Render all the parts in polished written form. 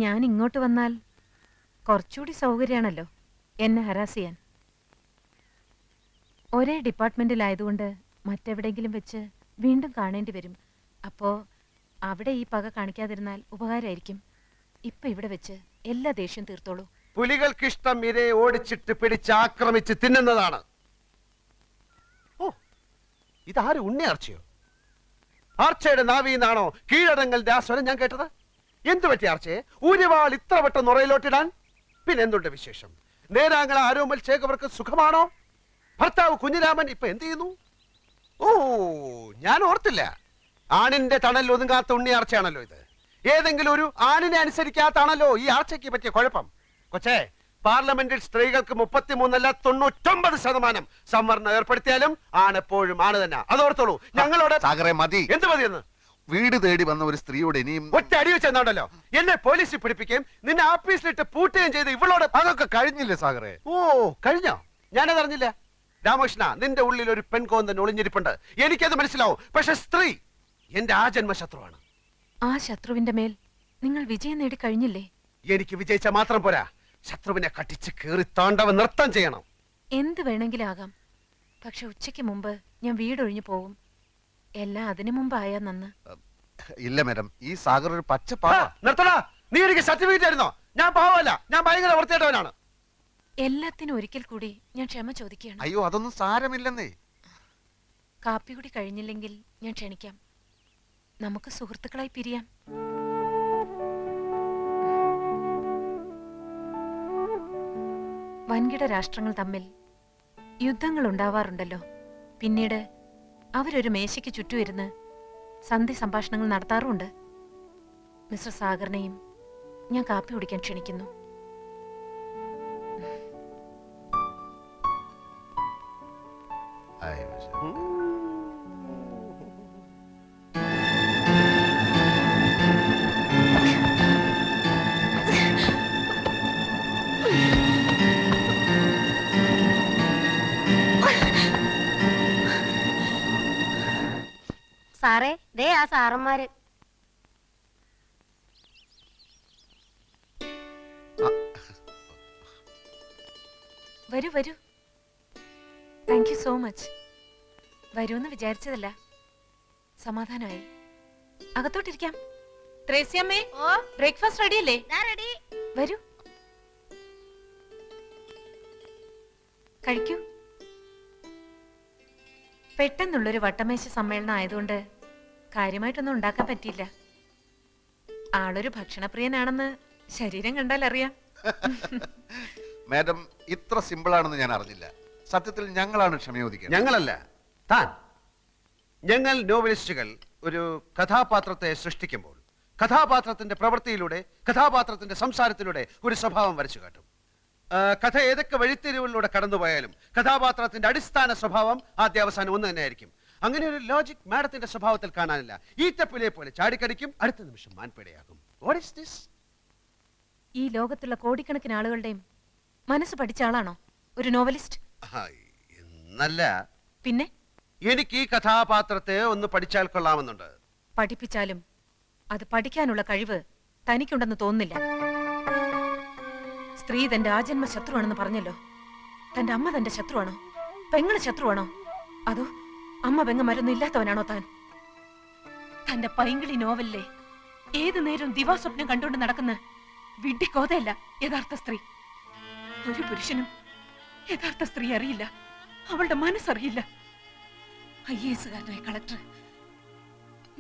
ഞാൻ ഇങ്ങോട്ട് വന്നാൽ കുറച്ചുകൂടി സൗകര്യമാണല്ലോ എന്നെ ഹരാസ് ചെയ്യാൻ. ഒരേ ഡിപ്പാർട്ട്മെന്റിലായതുകൊണ്ട് മറ്റെവിടെയെങ്കിലും വെച്ച് വീണ്ടും കാണേണ്ടി വരും. അപ്പോ അവിടെ ഈ പക കാണിക്കാതിരുന്നാൽ ഉപകാരമായിരിക്കും. ഇപ്പൊ ഇവിടെ വെച്ച് എല്ലാ ദേഷ്യം തീർത്തോളൂ. പുലികൾക്കിഷ്ടം ഇരയെ ഓടിച്ചിട്ട് പിടിച്ച് ആക്രമിച്ച് തിന്നുന്നതാണ്. ഓ, ഇതാര് ഉണ്ണിയാർച്ചയോ? ആർച്ചയുടെ നാവിന്നാണോ കീഴടങ്ങലിന്റെ ആ സ്വരം ഞാൻ കേട്ടത്? എന്തു പറ്റി ആർച്ചയെ ഊരിവാൾ ഇത്ര വട്ടം നുറയിലോട്ടിടാൻ? പിന്നെന്തുണ്ട് വിശേഷം? നേരാങ്ങള ആരോമൽ ചേകവർക്ക് സുഖമാണോ? ഭർത്താവ് കുഞ്ഞിരാമൻ ഇപ്പൊ എന്ത് ചെയ്യുന്നു? ഓ, ഞാൻ ഓർത്തില്ല. ആണിന്റെ തണൽ ഒതുങ്ങാത്ത ഉണ്ണിയാർച്ചയാണല്ലോ ഇത്. ഏതെങ്കിലും ഒരു ആണിനെ അനുസരിക്കാത്താണല്ലോ ഈ ആർച്ചയ്ക്ക് പറ്റിയ കുഴപ്പം. കൊച്ചേ, പാർലമെന്റിൽ സ്ത്രീകൾക്ക് 33 99% സംവരണം ഏർപ്പെടുത്തിയാലും ആണെപ്പോഴും ആണ് തന്നെ. അതോർത്തോളൂ. ഞങ്ങളോട് മതി. എന്ത് മതിയെന്ന്? വീട് തേടി വന്ന ഒരു സ്ത്രീയോട് ഇനിയും ഒറ്റ അടി വെച്ചെന്നാണ്ടല്ലോ എന്നെ പോലീസിൽ പിടിപ്പിക്കുകയും നിന്നെ ആഫീസിലിട്ട് പൂട്ടുകയും ചെയ്ത് ഇവളോട്. അതൊക്കെ കഴിഞ്ഞില്ലേ സാഗറെ? ഓ, കഴിഞ്ഞോ? ഞാനതറിഞ്ഞില്ല. രാമകൃഷ്ണ, നിന്റെ ഉള്ളിൽ ഒരു പെൺകോന്തൻ ഒളിഞ്ഞിരിപ്പുണ്ട്. എനിക്കത് മനസ്സിലാവും. പക്ഷെ സ്ത്രീ എന്റെ ആജന്മ ശത്രുവാണ്. ആ ശത്രുവിന്റെ മേൽ നിങ്ങൾ വിജയം നേടി കഴിഞ്ഞില്ലേ? എനിക്ക് വിജയിച്ച മാത്രം പോരാ, ശത്രുവിനെ കട്ടിച്ച് കേറി താണ്ടവ നൃത്തം ചെയ്യണം. എന്ത് വേണമെങ്കിലും ആകാം. പക്ഷെ ഉച്ചയ്ക്ക് മുമ്പ് ഞാൻ വീടൊഴിഞ്ഞു പോവും. എല്ലാം അതിനു മുമ്പായാ നന്ന്. ഇല്ല മാഡം, ഈ സാഗർ ഒരു പച്ച നിർത്തടാ. നീ എനിക്ക് സർട്ടിഫിക്കറ്റ് ആയിരുന്നോ? ഞാൻ പാവമല്ല, ഞാൻ ഭയങ്കര വൃത്തിയായിട്ടവനാണ്. എല്ലാത്തിനും ഒരിക്കൽ കൂടി ഞാൻ ക്ഷമ ചോദിക്കുകയാണ്. അയ്യോ, അതൊന്നും സാരമില്ലെന്നേ. കാപ്പി കൂടി കഴിഞ്ഞില്ലെങ്കിൽ ഞാൻ ക്ഷണിക്കാം. നമുക്ക് സുഹൃത്തുക്കളായി പിരിയാം. വൻകിട രാഷ്ട്രങ്ങൾ തമ്മിൽ യുദ്ധങ്ങൾ ഉണ്ടാവാറുണ്ടല്ലോ. പിന്നീട് അവരൊരു മേശയ്ക്ക് ചുറ്റും ഇരുന്ന് സന്ധി സംഭാഷണങ്ങൾ നടത്താറുമുണ്ട്. മിസ്റ്റർ സാഗറിനെയും ഞാൻ കാപ്പി കുടിക്കാൻ ക്ഷണിക്കുന്നു. സാറേ, ദേ ആ സാറന്മാര്. വരൂ വരൂ. Thank you so much. വരൂന്ന് വിചാരിച്ചതല്ല. സമാധാനമായി. അകത്തോട്ടിരിക്കാം. ത്രേസ്യമ്മേ, ബ്രേക്ക്ഫാസ്റ്റ് റെഡിയല്ലേ? വരൂ, കഴിക്കൂ. പെട്ടെന്നുള്ളൊരു വട്ടമേശ സമ്മേളനം ആയതുകൊണ്ട് കാര്യമായിട്ടൊന്നും ഉണ്ടാക്കാൻ പറ്റിയില്ല. ആളൊരു ഭക്ഷണപ്രിയനാണെന്ന് ശരീരം കണ്ടാൽ അറിയാം. മാഡം, ഇത്ര സിമ്പിൾ ആണെന്ന് ഞാൻ അറിഞ്ഞില്ല. സത്യത്തിൽ ഞങ്ങളാണ് ക്ഷമയോദിക്കുന്നത്. ഞങ്ങളല്ല, താൻ. ഞങ്ങൾ നോവലിസ്റ്റുകൾ ഒരു കഥാപാത്രത്തെ സൃഷ്ടിക്കുമ്പോൾ കഥാപാത്രത്തിന്റെ പ്രവൃത്തിയിലൂടെ, കഥാപാത്രത്തിന്റെ സംസാരത്തിലൂടെ ഒരു സ്വഭാവം വരച്ചു കാട്ടും. കഥ ഏതൊക്കെ വഴിത്തിരിവുകളിലൂടെ കടന്നുപോയാലും കഥാപാത്രത്തിന്റെ അടിസ്ഥാന സ്വഭാവം ആദ്യാവസാനം ഒന്ന് തന്നെയായിരിക്കും. അങ്ങനെ ഒരു ലോജിക് മാഡത്തിന്റെ സ്വഭാവത്തിൽ കാണാനില്ല. ഈറ്റപ്പിലെ പോലെ ചാടിക്കടിക്കും, അടുത്ത നിമിഷം മാൻപേടയാകും. What is this? ഈ ലോകത്തുള്ള കോടിക്കണക്കിന് ആളുകളുടെയും മനസ്സ് പഠിച്ച ആളാണോ ഒരു നോവലിസ്റ്റ്? എന്നല്ല, പിന്നെ എനിക്ക് ഈ കഥാപാത്രത്തെ ഒന്ന് പഠിച്ചാൽ കൊള്ളാമെന്നുണ്ട്. പഠിപ്പിച്ചാലും അത് പഠിക്കാനുള്ള കഴിവ് തനിക്കുണ്ടെന്ന് തോന്നുന്നില്ല. സ്ത്രീ തന്റെ ആജന്മ ശത്രുവാണെന്ന് പറഞ്ഞല്ലോ. തന്റെ അമ്മ തന്റെ ശത്രുവാണോ? പെങ്ങള് ശത്രുവാണോ? അതോ അമ്മ പെങ്ങന്മാരൊന്നും ഇല്ലാത്തവനാണോ താൻ? തന്റെ പൈങ്കിളി നോവലിലെ ഏതു നേരവും ദിവാസ്വപ്നം കണ്ടുകൊണ്ട് നടക്കുന്ന വിഡ്ഢിക്കോതയല്ല യഥാർത്ഥ സ്ത്രീ. ഒരു പുരുഷനും യഥാർത്ഥ സ്ത്രീ അറിയില്ല, അവളുടെ മനസ്സറിയില്ല. IAS-കാരനായ കളക്ടർ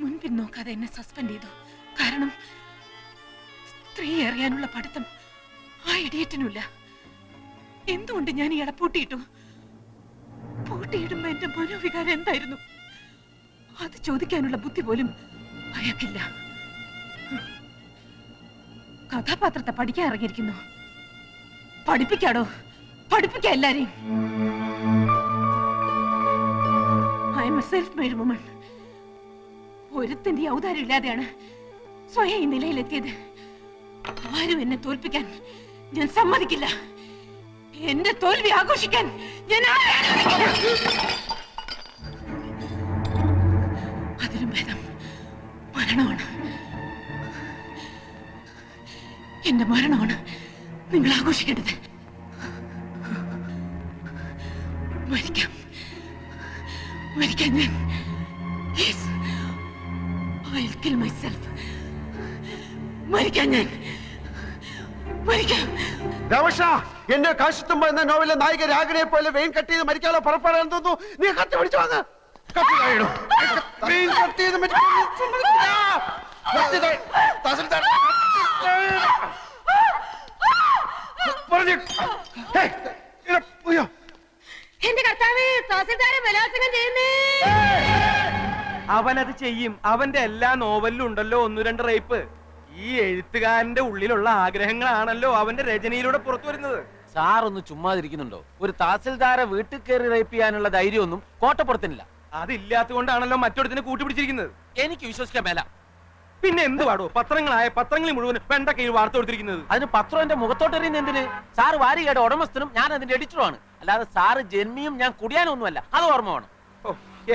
മുൻപിൽ നോക്കാതെ എന്നെ സസ്പെൻഡ് ചെയ്തു. കാരണം സ്ത്രീ അറിയാനുള്ള പഠിത്തം ആ ഇഡിയറ്റിനുമില്ല. എന്തുകൊണ്ട് ഞാൻ ഇയാളെ പൂട്ടിയിട്ടു? പൂട്ടിയിടുമ്പോ എന്റെ മനോവികാരം എന്തായിരുന്നു? അത് ചോദിക്കാനുള്ള ബുദ്ധി പോലും അയാൾക്കില്ല. കഥാപാത്രത്തെ പഠിക്കാൻ ഇറങ്ങിയിരിക്കുന്നു. പഠിപ്പിക്കാടോ, പഠിപ്പിക്ക എല്ലാരെയും. I am a self made woman. ഒരുത്തിന്റെ ഔദാര്യം ഇല്ലാതെയാണ് സ്വയം ഈ നിലയിലെത്തിയത്. ആരും എന്നെ തോൽപ്പിക്കാൻ ഞാൻ സമ്മതിക്കില്ല. എന്റെ തോൽവി ആഘോഷിക്കാൻ ഞാൻ അതിലും ഭേദം മരണമാണ്. ആഘോഷിക്കേണ്ടത്. മരിക്കാം, മരിക്കാൻ ഞാൻ. Yes, I'll kill myself. മരിക്കാൻ ഞാൻ, മരിക്കാം. രമേശ, എന്നെ കാശിത്തുമ്പ എന്ന നോവലിലെ നായിക രാഗിനെ പോലെ വെയിൻ കട്ട് ചെയ്ത് മരിക്കാനുള്ള പുറപ്പെടാൻ തോന്നുന്നു. നീ കത്തി പിടിച്ചു വാങ്ങ. എന്റെ കർത്താവേ, തഹസിൽദാരെ ബലാത്സംഗം ചെയ്യുന്നേ. അവനത് ചെയ്യും. അവന്റെ എല്ലാ നോവലിലും ഉണ്ടല്ലോ 1-2 റേപ്പ്. ഈ എഴുത്തുകാരന്റെ ഉള്ളിലുള്ള ആഗ്രഹങ്ങളാണല്ലോ അവന്റെ രചനയിലൂടെ പുറത്തു വരുന്നത്. സാർ ഒന്ന് ചുമ്മാതിരിക്കുന്നുണ്ടോ? ഒരു തഹസിൽദാരെ വീട്ടിൽ കയറി റേപ്പ് ചെയ്യാനുള്ള ധൈര്യമൊന്നും കോട്ടപ്പുറത്തിനില്ല. അതില്ലാത്തതുകൊണ്ടാണല്ലോ മറ്റൊരുത്തിനെ കൂട്ടുപിടിച്ചിരിക്കുന്നത്. എനിക്ക് വിശ്വസിക്കാൻ മേല. പിന്നെ എന്തുവാടോ പത്രങ്ങളിൽ മുഴുവൻ വെണ്ടക്കയിൽ വാർത്ത കൊടുത്തിരിക്കുന്നത്? അതിന് പത്രം എന്റെ മുഖത്തോട്ട് എറിയുന്ന എന്തിന്? സാറ് വാരികയുടെ ഉടമസ്ഥനും ഞാൻ അതിന്റെ എഡിറ്ററുമാണ്. അല്ലാതെ സാറ് ജന്മിയും ഞാൻ കുടിയാനൊന്നുമല്ല. അത് ഓർമ്മ വേണം.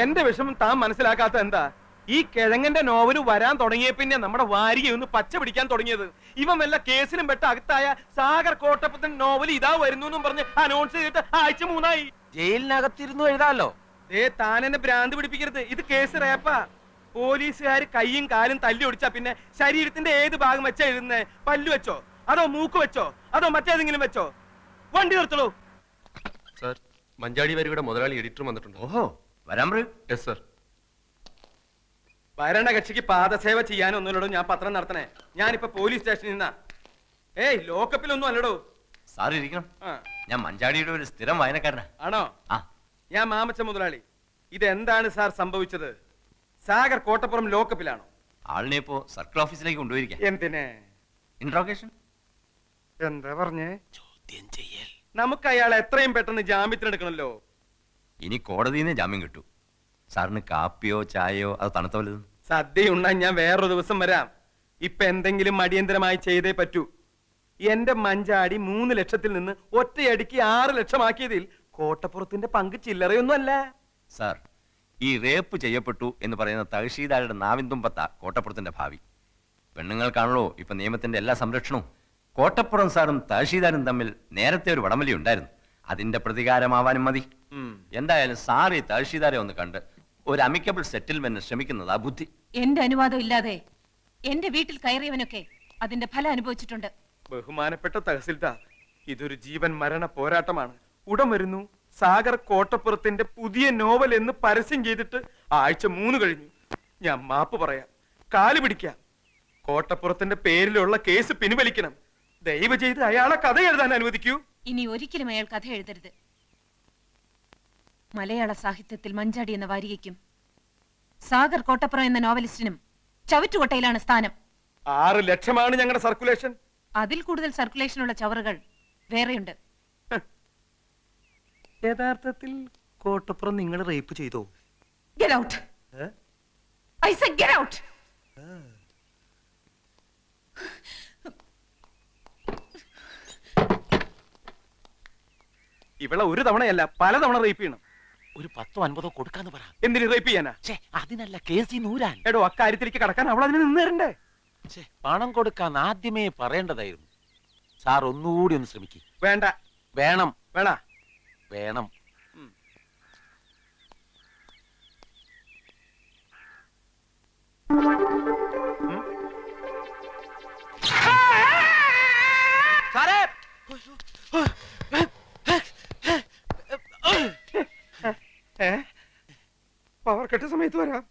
എന്റെ വിഷമം താൻ മനസ്സിലാക്കാത്ത എന്താ? ഈ കിഴങ്ങന്റെ നോവല് വരാൻ തുടങ്ങിയ പിന്നെ നമ്മുടെ വാരിക ഒന്ന് പച്ച പിടിക്കാൻ തുടങ്ങിയത്. ഇവൻ വല്ല കേസിലും പെട്ട അകത്തായ സാഗർ കോട്ടപ്പത്തൻ നോവൽ ഇതാ വരുന്നു എന്നും പറഞ്ഞ് അനൗൺസ് ചെയ്തിട്ട് ആഴ്ച 3 ജയിലിനകത്തിരുന്നു എഴുതാമല്ലോ. താൻ എന്നെ ഭ്രാന്ത് പിടിപ്പിക്കരുത്. ഇത് കേസ് റേപ്പാ. പോലീസുകാർ കൈയും കാലും തല്ലി ഒടിച്ചാ പിന്നെ ശരീരത്തിന്റെ ഏത് ഭാഗം വെച്ചാ എഴുതുന്നേ? പല്ലു വെച്ചോ, അതോ മൂക്ക് വെച്ചോ, അതോ മറ്റേതെങ്കിലും വെച്ചോ? വണ്ടി നിർത്തുള്ളൂ. സർ, മഞ്ചാടി വരിയുടെ മുതലാളി എഡിറ്റർ വന്നിട്ടുണ്ട്. ഓഹോ, വരാൻ പറയൂ. Yes sir. ഭരണകക്ഷിക്ക് പാദസേവ ചെയ്യാനൊന്നുമില്ലടോ ഞാൻ പത്രം നടത്തണേ. ഞാനിപ്പോ പോലീസ് സ്റ്റേഷനിൽ നിന്നാ. ലോക്കപ്പിലൊന്നും അല്ലടോ. സാർ ഇരിക്കണം. ആ, ഞാൻ മഞ്ചാടിയുടെ ഒരു സ്ഥിരം വായനക്കാരനാ. ആണോ? ആ, ഞാൻ മാമച്ച മുതലാളി. ഇതെന്താണ് സാർ സംഭവിച്ചത്? സാഗർ കോട്ടപ്പുറം ലോക്കപ്പിലാണോ? ആളിനെ ഇപ്പോ സർക്കിൾ ഓഫീസിലേക്ക് കൊണ്ടുപോയിരിക്കാം. എന്തിനെ? ഇൻട്രോഗേഷൻ. എന്താ പറഞ്ഞേ? ചോദ്യം ചെയ്യൽ. നമുക്ക് അയാളെ എത്രയും പെട്ടെന്ന് ജാമ്യത്തിനെടുക്കണല്ലോ. ഇനി കോടതിയിൽ നിന്ന് ജാമ്യം കിട്ടൂ. സാറിന് കാപ്പിയോ ചായയോ അത് തണുത്ത വല്ലതും? സദ്യ ഉണ്ണാൻ ഞാൻ വേറൊരു ദിവസം വരാം. ഇപ്പൊ എന്തെങ്കിലും അടിയന്തരമായി ചെയ്തേ പറ്റൂ. എന്റെ മഞ്ചാടി 3 ലക്ഷത്തിൽ നിന്ന് ഒറ്റയടിക്ക് 6 ലക്ഷമാക്കിയതിൽ കോട്ടപ്പുറത്തിന്റെ പങ്ക് ചില്ലറയൊന്നും അല്ല. സാർ, ഈ റേപ്പ് ചെയ്യപ്പെട്ടു എന്ന് പറയുന്ന തഹസീൽദാരുടെ നാവിന്തുമ്പത്ത കോട്ടപ്പുറത്തിന്റെ ഭാവി. പെണ്ണുങ്ങൾക്കാണല്ലോ ഇപ്പൊ നിയമത്തിന്റെ എല്ലാ സംരക്ഷണവും. കോട്ടപ്പുറം സാറും തഹസീൽദാരും തമ്മിൽ നേരത്തെ ഒരു വടംവലി ഉണ്ടായിരുന്നു. അതിന്റെ പ്രതികാരമാവാനും മതി. എന്തായാലും സാർ ഈ തഹസീൽദാരെ ഒന്ന് കണ്ട് ഒരു അമിക്കബിൾ സെറ്റിൽമെന്റ് ശ്രമിക്കുന്നതാ ബുദ്ധി. എന്റെ അനുവാദം ഇല്ലാതെ എന്റെ വീട്ടിൽ കയറിയവനൊക്കെ അതിന്റെ ഫലം അനുഭവിച്ചിട്ടുണ്ട്. ബഹുമാനപ്പെട്ട തഹസിൽദാർ, ഇതൊരു ജീവൻ മരണ പോരാട്ടമാണ്. ഉടൻ വരുന്നു. സാഗർ കോട്ടപ്പുറത്തിന്റെ പുതിയ നോവൽ എന്ന് പരസ്യം ചെയ്തിട്ട് ആഴ്ച 3 കഴിഞ്ഞു. ഞാൻ മാപ്പ് പറയാം, കാല് പിടിക്കാം. കോട്ടപ്പുറത്തിന്റെ പേരിലുള്ള കേസ് പിൻവലിക്കണം. ദയവ് ചെയ്ത് അയാളെ കഥ എഴുതാൻ അനുവദിക്കൂ. ഇനി ഒരിക്കലും അയാൾ കഥ എഴുതരുത്. മലയാള സാഹിത്യത്തിൽ മഞ്ചാടി എന്ന വാരികയ്ക്കും സാഗർ കോട്ടപ്പുറം എന്ന നോവലിസ്റ്റിനും ചവറ്റുകൊട്ടയിലാണ് സ്ഥാനം. 6 ലക്ഷമാണ് ഞങ്ങളുടെ സർക്കുലേഷൻ. അതിൽ കൂടുതൽ സർക്കുലേഷനുള്ള ചവറുകൾ വേറെയുണ്ട്. യഥാർത്ഥത്തിൽ കോട്ടപ്പുറം നിങ്ങൾ റേപ്പ് ചെയ്തോ? Get out. I said get out. ഇവളെ ഒരു തവണയല്ല പലതവണ റേപ്പ് ചെയ്യണം. ഒരു 10-50 കൊടുക്കാന്ന് പറ. എന്തിന് റേപ്പ് ചെയ്യാനാ? അതിനല്ല കേസി നൂരാൻ. എടോ, അക്കാര്യത്തിലേക്ക് കടക്കാൻ അവൾ അതിന് നിന്ന് തരണ്ടേ? പണം കൊടുക്കാൻ ആദ്യമേ പറയേണ്ടതായിരുന്നു. സാർ ഒന്നുകൂടി ഒന്ന് ശ്രമിക്കും. വേണ്ട. വേണം. വേണ? വേണം. സാറേ, പവർ കട്ട് സമയത്ത് വരാം.